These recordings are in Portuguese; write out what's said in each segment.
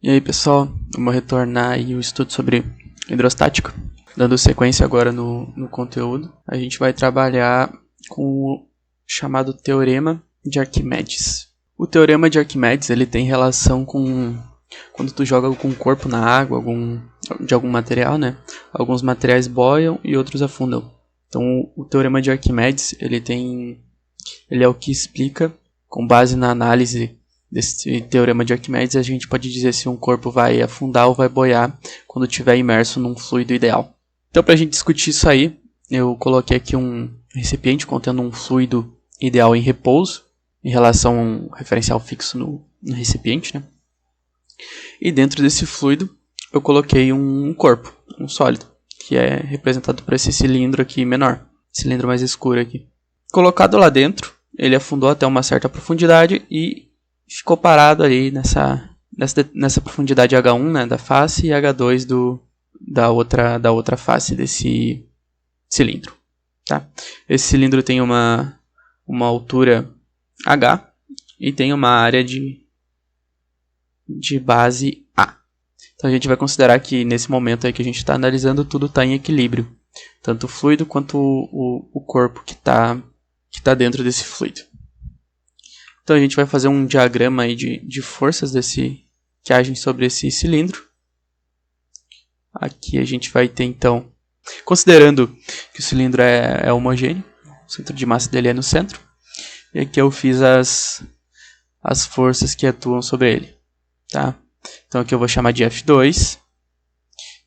E aí pessoal, vamos retornar aí o estudo sobre hidrostática. Dando sequência agora no conteúdo, a gente vai trabalhar com o chamado Teorema de Arquimedes. O Teorema de Arquimedes ele tem relação com quando tu joga algum corpo na água, de algum material, né? Alguns materiais boiam e outros afundam. Então o Teorema de Arquimedes ele é o que explica, com base na análise desse teorema de Arquimedes, a gente pode dizer se um corpo vai afundar ou vai boiar quando estiver imerso num fluido ideal. Então, para a gente discutir isso aí, eu coloquei aqui um recipiente contendo um fluido ideal em repouso, em relação a um referencial fixo no recipiente, né? E dentro desse fluido, eu coloquei um corpo, um sólido, que é representado por esse cilindro aqui menor, cilindro mais escuro aqui. Colocado lá dentro, ele afundou até uma certa profundidade e ficou parado ali nessa profundidade H1, né, da face, e H2 da outra face desse cilindro. Tá? Esse cilindro tem uma altura H e tem uma área de base A. Então a gente vai considerar que nesse momento aí que a gente está analisando, tudo está em equilíbrio. Tanto o fluido quanto o corpo que está dentro desse fluido. Então a gente vai fazer um diagrama aí de forças que agem sobre esse cilindro. Aqui a gente vai ter então, considerando que o cilindro é homogêneo, o centro de massa dele é no centro. E aqui eu fiz as forças que atuam sobre ele. Tá? Então aqui eu vou chamar de F2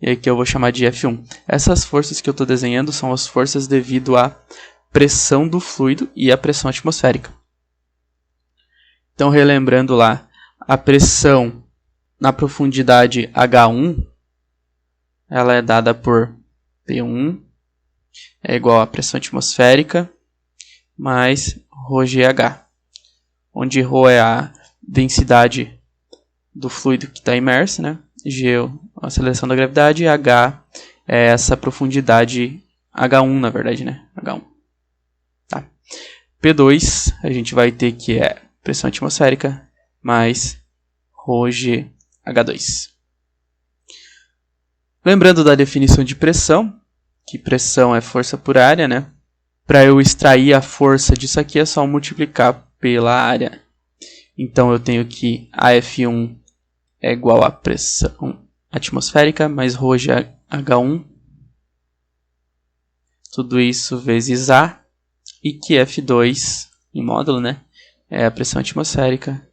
e aqui eu vou chamar de F1. Essas forças que eu estou desenhando são as forças devido à pressão do fluido e à pressão atmosférica. Então, relembrando lá, a pressão na profundidade H1, ela é dada por P1, é igual à pressão atmosférica, mais ρgH, onde ρ é a densidade do fluido que está imerso, né? G é a aceleração da gravidade, e H é essa profundidade H1, na verdade, né? H1. Tá. P2, a gente vai ter que é pressão atmosférica mais ρgH2. Lembrando da definição de pressão, que pressão é força por área, né? Para eu extrair a força disso aqui é só multiplicar pela área. Então eu tenho que a F1 é igual a pressão atmosférica mais ρgH1. Tudo isso vezes A. E que F2 em módulo, né? É a pressão atmosférica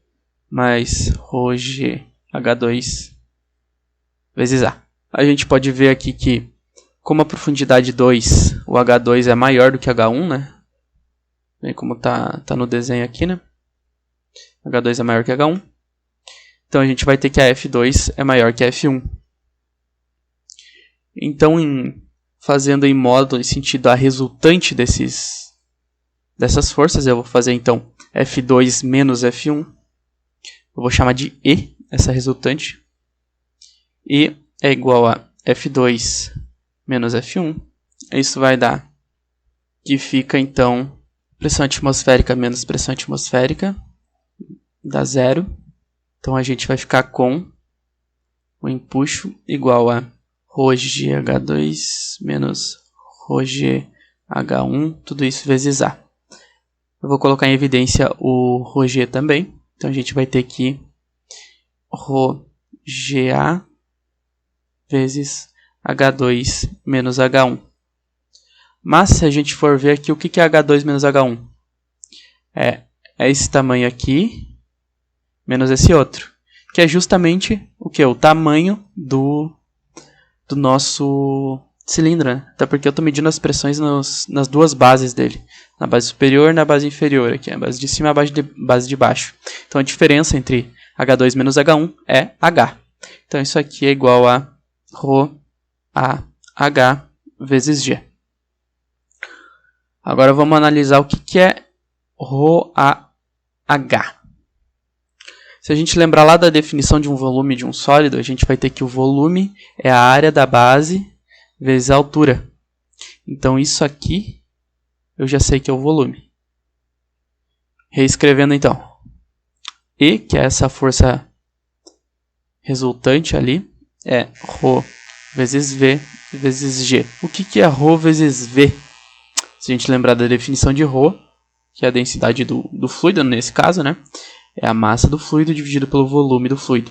mais ρgH2 vezes A. A gente pode ver aqui que, como a profundidade 2, o H2 é maior do que H1, né? Bem como tá no desenho aqui, né? H2 é maior que H1. Então a gente vai ter que a F2 é maior que a F1. Então, fazendo em módulo em sentido a resultante dessas forças, eu vou fazer então F2 menos F1. Eu vou chamar de E, essa resultante. E é igual a F2 menos F1. Isso vai dar que fica então pressão atmosférica menos pressão atmosférica, dá zero. Então a gente vai ficar com o empuxo igual a ρgH2 menos ρgH1, tudo isso vezes A. Eu vou colocar em evidência o ρg também. Então a gente vai ter que ρgA vezes H2 menos H1. Mas se a gente for ver aqui, o que é H2 menos H1? É esse tamanho aqui menos esse outro. Que é justamente o que? O tamanho do nosso cilindro, né? Até porque eu estou medindo as pressões nas duas bases dele. Na base superior e na base inferior. Aqui, a base de cima e a base de baixo. Então a diferença entre H2 menos H1 é H. Então isso aqui é igual a ρAH vezes G. Agora vamos analisar o que é ρAH. Se a gente lembrar lá da definição de um volume de um sólido, a gente vai ter que o volume é a área da base vezes a altura. Então isso aqui eu já sei que é o volume. Reescrevendo então. E, que é essa força resultante ali é ρ vezes V vezes G. O que é ρ vezes V? Se a gente lembrar da definição de ρ, que é a densidade do fluido, nesse caso, né? É a massa do fluido dividido pelo volume do fluido.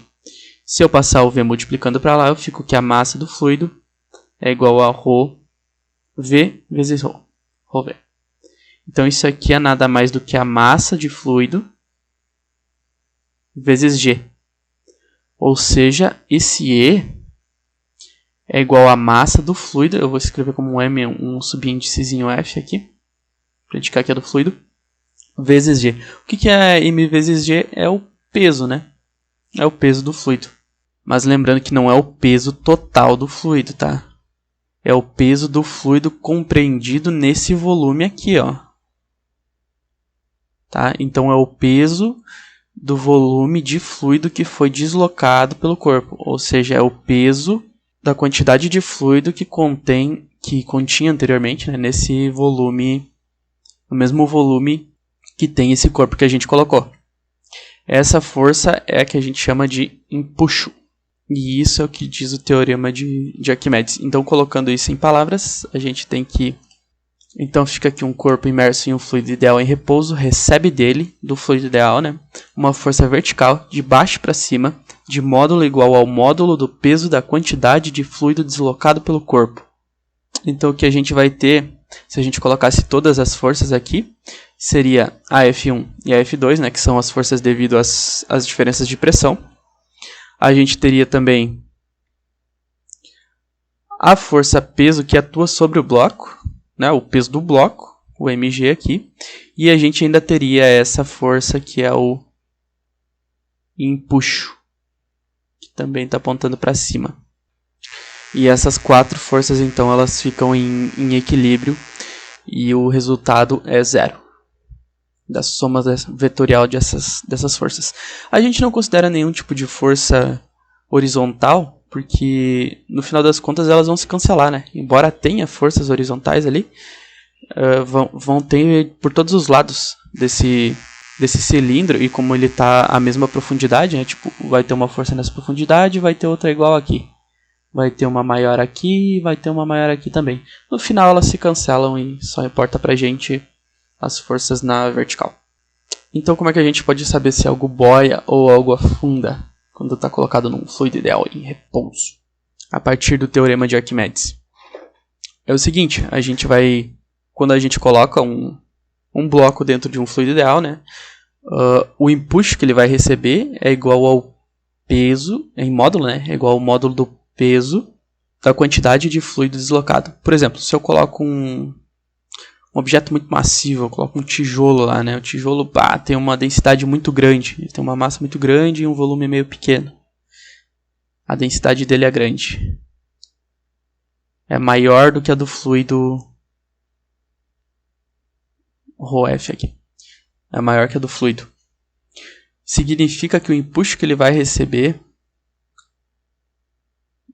Se eu passar o V multiplicando para lá, eu fico que a massa do fluido é igual a ρ V vezes ρ. ρV. Então, isso aqui é nada mais do que a massa de fluido vezes G. Ou seja, esse E é igual à massa do fluido. Eu vou escrever como um M, um subíndicezinho F aqui, para indicar que é do fluido, vezes G. O que é M vezes G? É o peso, né? É o peso do fluido. Mas lembrando que não é o peso total do fluido, tá? É o peso do fluido compreendido nesse volume aqui, ó. Tá? Então é o peso do volume de fluido que foi deslocado pelo corpo. Ou seja, é o peso da quantidade de fluido que continha anteriormente, né, nesse volume, no mesmo volume que tem esse corpo que a gente colocou. Essa força é a que a gente chama de empuxo. E isso é o que diz o teorema de Arquimedes. Então, colocando isso em palavras, a gente tem que... Então, fica aqui um corpo imerso em um fluido ideal em repouso, recebe dele, do fluido ideal, né, uma força vertical, de baixo para cima, de módulo igual ao módulo do peso da quantidade de fluido deslocado pelo corpo. Então, o que a gente vai ter, se a gente colocasse todas as forças aqui, seria a F1 e a F2, né, que são as forças devido às diferenças de pressão. A gente teria também a força peso que atua sobre o bloco, né, o peso do bloco, o mg aqui, e a gente ainda teria essa força que é o empuxo, que também está apontando para cima. E essas quatro forças, então, elas ficam em equilíbrio e o resultado é zero, da soma vetorial dessas forças. A gente não considera nenhum tipo de força horizontal, porque no final das contas elas vão se cancelar, né? Embora tenha forças horizontais ali, vão ter por todos os lados desse cilindro, e como ele está à mesma profundidade, né? Tipo, vai ter uma força nessa profundidade, vai ter outra igual aqui. Vai ter uma maior aqui, vai ter uma maior aqui também. No final elas se cancelam e só importa pra gente as forças na vertical. Então, como é que a gente pode saber se algo boia ou algo afunda quando está colocado num fluido ideal em repouso? A partir do teorema de Arquimedes. É o seguinte, a gente vai, quando a gente coloca um bloco dentro de um fluido ideal, né, o empuxo que ele vai receber é igual ao peso, em módulo, né, é igual ao módulo do peso da quantidade de fluido deslocado. Por exemplo, se eu coloco um objeto muito massivo, eu coloco um tijolo lá, né? O tijolo tem uma densidade muito grande, ele tem uma massa muito grande e um volume meio pequeno. A densidade dele é grande. É maior do que a do fluido ρf aqui. É maior que a do fluido. Significa que o empuxo que ele vai receber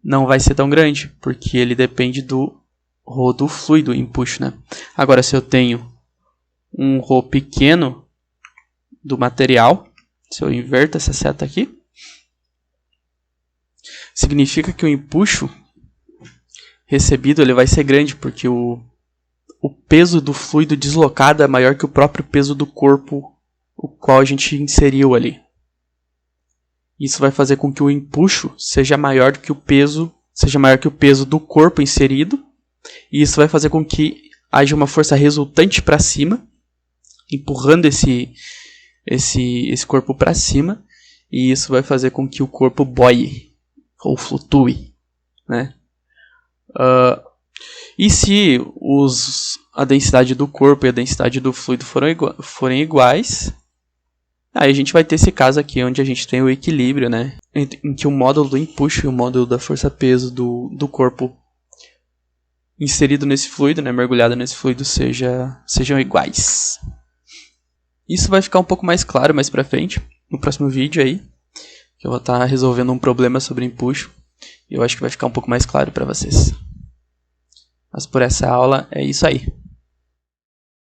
não vai ser tão grande, porque ele depende do ρ do fluido, empuxo, né? Agora, se eu tenho um ρ pequeno do material, se eu inverto essa seta aqui, significa que o empuxo recebido ele vai ser grande, porque o peso do fluido deslocado é maior que o próprio peso do corpo, o qual a gente inseriu ali. Isso vai fazer com que o empuxo seja maior do que o peso, do corpo inserido, e isso vai fazer com que haja uma força resultante para cima, empurrando esse corpo para cima, e isso vai fazer com que o corpo boie ou flutue, né? E se a densidade do corpo e a densidade do fluido forem iguais, aí a gente vai ter esse caso aqui onde a gente tem o equilíbrio, né? Em que o módulo do empuxo e o módulo da força-peso do corpo inserido nesse fluido, né, mergulhado nesse fluido, sejam iguais. Isso vai ficar um pouco mais claro mais pra frente, no próximo vídeo aí, que eu vou estar resolvendo um problema sobre empuxo, e eu acho que vai ficar um pouco mais claro para vocês. Mas por essa aula é isso aí.